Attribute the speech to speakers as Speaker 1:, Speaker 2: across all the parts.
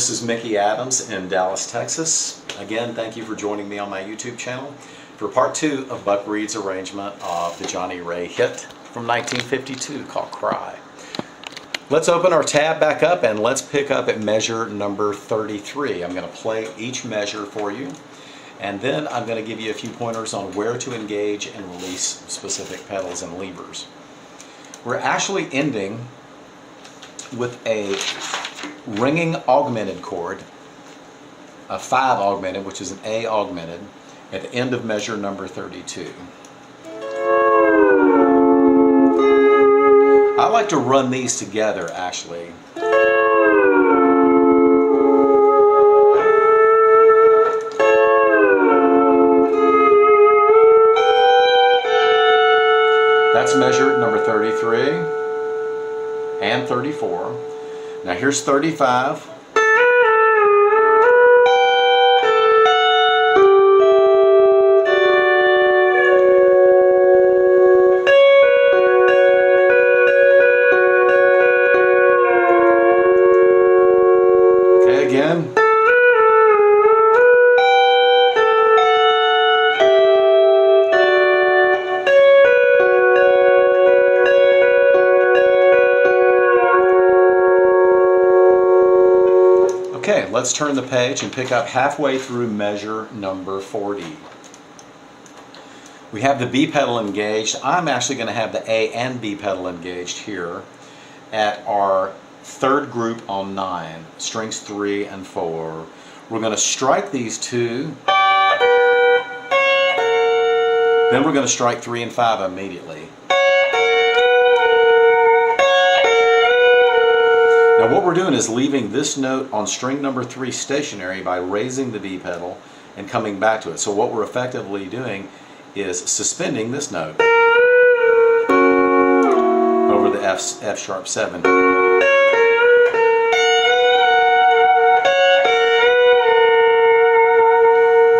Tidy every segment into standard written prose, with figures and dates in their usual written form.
Speaker 1: This is Mickey Adams in Dallas, Texas. Again, thank you for joining me on my YouTube channel for part 2 of Buck Reid's arrangement of the Johnny Ray hit from 1952 called Cry. Let's open our tab back up and let's pick up at measure number 33. I'm going to play each measure for you, and then I'm going to give you a few pointers on where to engage and release specific pedals and levers. We're actually ending with a ringing augmented chord, a 5 augmented, which is an A augmented, at the end of measure number 32. I like to run these together actually. That's measure number 33 and 34. Now here's 35. Okay, again. Okay, let's turn the page and pick up halfway through measure number 40. We have the B pedal engaged. I'm actually going to have the A and B pedal engaged here at our third group on 9, strings 3 and 4. We're going to strike these 2, then we're going to strike 3 and 5 immediately. Now what we're doing is leaving this note on string number 3 stationary by raising the B pedal and coming back to it. So what we're effectively doing is suspending this note over the F sharp 7.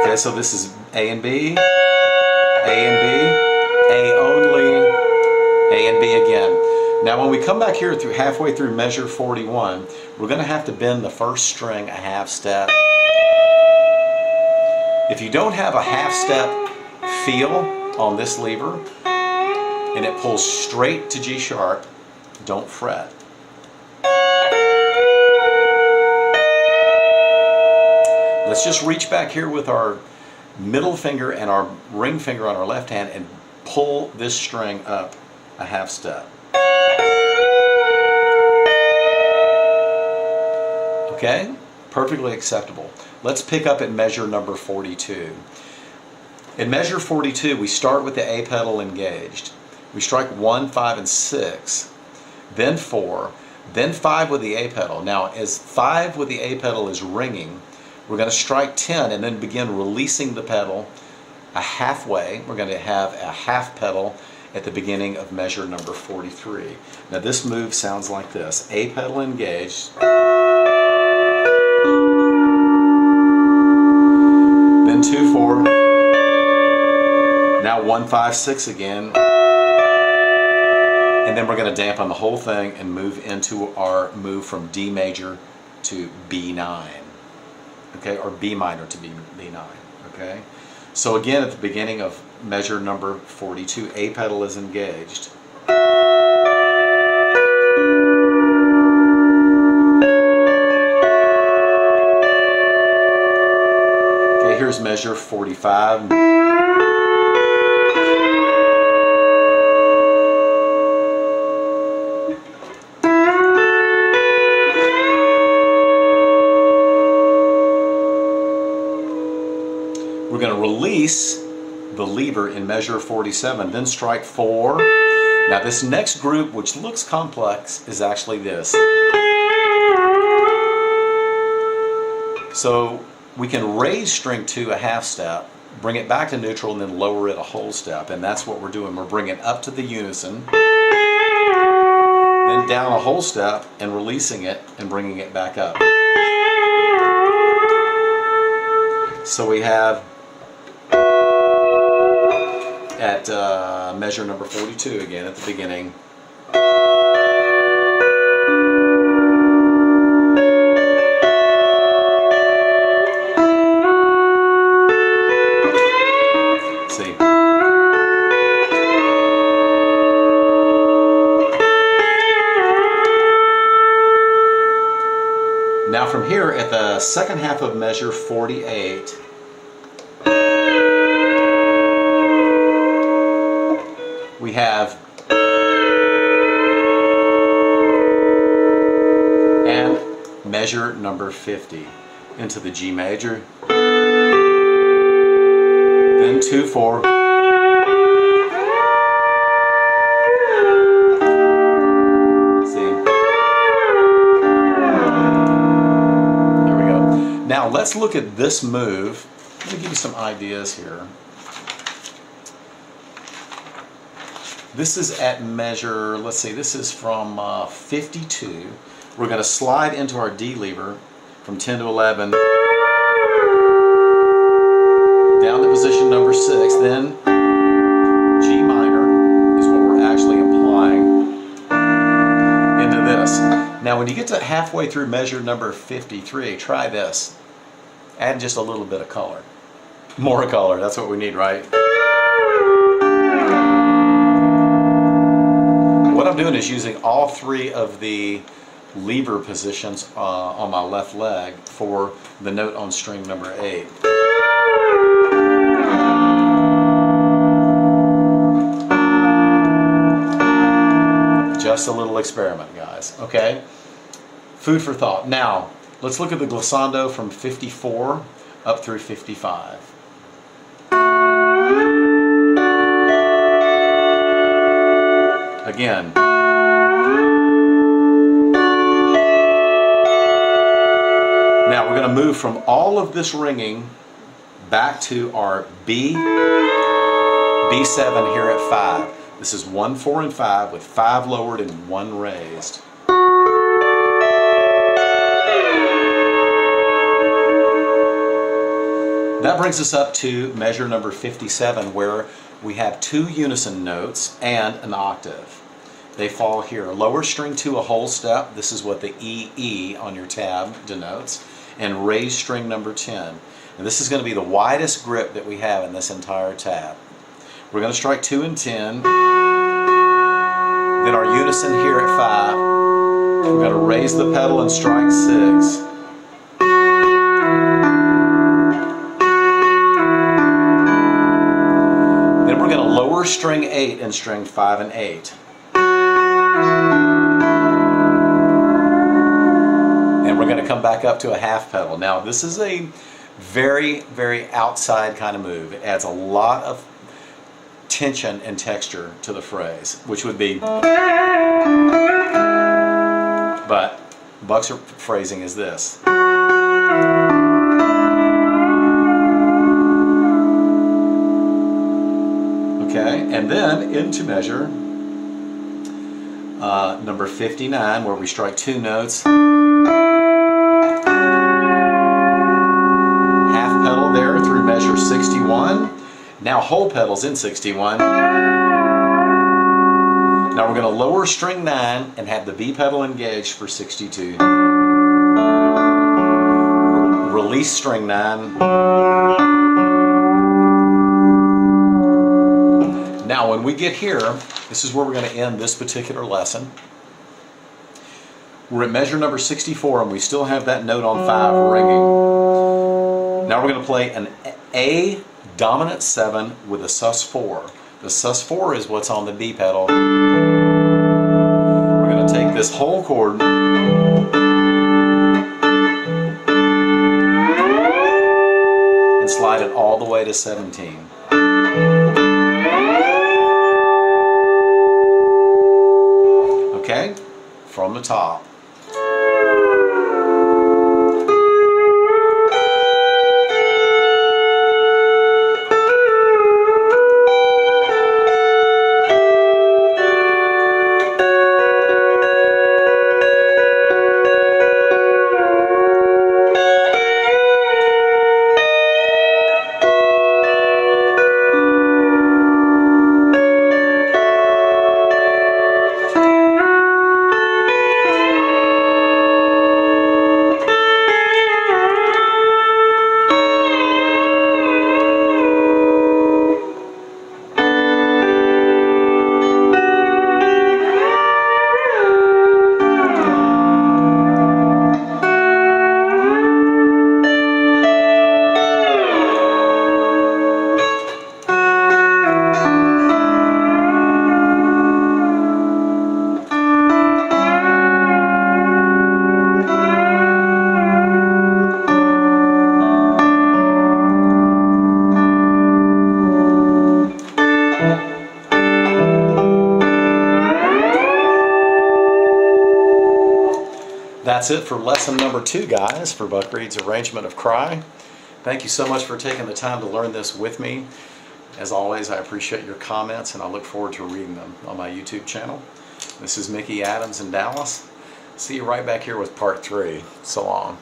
Speaker 1: Okay, so this is A and B, A and B, A only, A and B again. Now when we come back here through halfway through measure 41, we're going to have to bend the first string a half step. If you don't have a half step feel on this lever and it pulls straight to G sharp, don't fret. Let's just reach back here with our middle finger and our ring finger on our left hand and pull this string up a half step. Okay, perfectly acceptable. Let's pick up at measure number 42. In measure 42, we start with the A pedal engaged. We strike 1, 5, and 6, then 4, then 5 with the A pedal. Now, as 5 with the A pedal is ringing, we're going to strike 10 and then begin releasing the pedal a halfway. We're going to have a half pedal at the beginning of measure number 43. Now this move sounds like this. A pedal engaged, then 2, 4, now 1, 5, 6 again, and then we're going to dampen the whole thing and move into our move from D major to B9, okay, or B minor to B9, okay. So again, at the beginning of measure number 42, A pedal is engaged. Okay, here's measure 45. We're going to release the lever in measure 47, then strike 4. Now this next group, which looks complex, is actually this. So we can raise string 2 a half step, bring it back to neutral, and then lower it a whole step, and that's what we're doing. We're bringing up to the unison, then down a whole step and releasing it and bringing it back up. So we have at measure number 42 again at the beginning. Now from here at the second half of measure 48, we have and measure number 50 into the G major, then 2/4, see, there we go. Now let's look at this move. Let me give you some ideas here. This is at measure, let's see, this is from 52. We're going to slide into our D lever from 10 to 11, down to position number 6, then G minor is what we're actually applying into this. Now when you get to halfway through measure number 53, try this. Add just a little bit of color. More color, that's what we need, right? What I'm doing is using all 3 of the lever positions on my left leg for the note on string number 8. Just a little experiment, guys, okay? Food for thought. Now, let's look at the glissando from 54 up through 55. Again. Now we're going to move from all of this ringing back to our B7 here at 5. This is 1, 4, and 5 with 5 lowered and 1 raised. That brings us up to measure number 57, where we have 2 unison notes and an octave. They fall here. Lower string 2 a whole step. This is what the E on your tab denotes. And raise string number 10. And this is going to be the widest grip that we have in this entire tab. We're going to strike 2 and 10. Then our unison here at 5. We're going to raise the pedal and strike 6. Then we're going to lower string 8 and string 5 and 8. And we're going to come back up to a half pedal. Now this is a very, very outside kind of move. It adds a lot of tension and texture to the phrase, which would be, but Buck's phrasing is this. Okay, and then into measure number 59, where we strike 2 notes. Half pedal there through measure 61. Now whole pedals in 61. Now we're going to lower string 9 and have the B pedal engaged for 62. Release string 9. Now when we get here, this is where we're going to end this particular lesson. We're at measure number 64 and we still have that note on 5 ringing. Now we're going to play an A dominant 7 with a sus4. The sus4 is what's on the B pedal. We're going to take this whole chord and slide it all the way to 17. Okay, from the top. that's it for lesson number 2, guys, for Buck Reid's arrangement of Cry. Thank you so much for taking the time to learn this with me. As always, I appreciate your comments, and I look forward to reading them on my YouTube channel. This is Mickey Adams in Dallas. See you right back here with part 3. So long.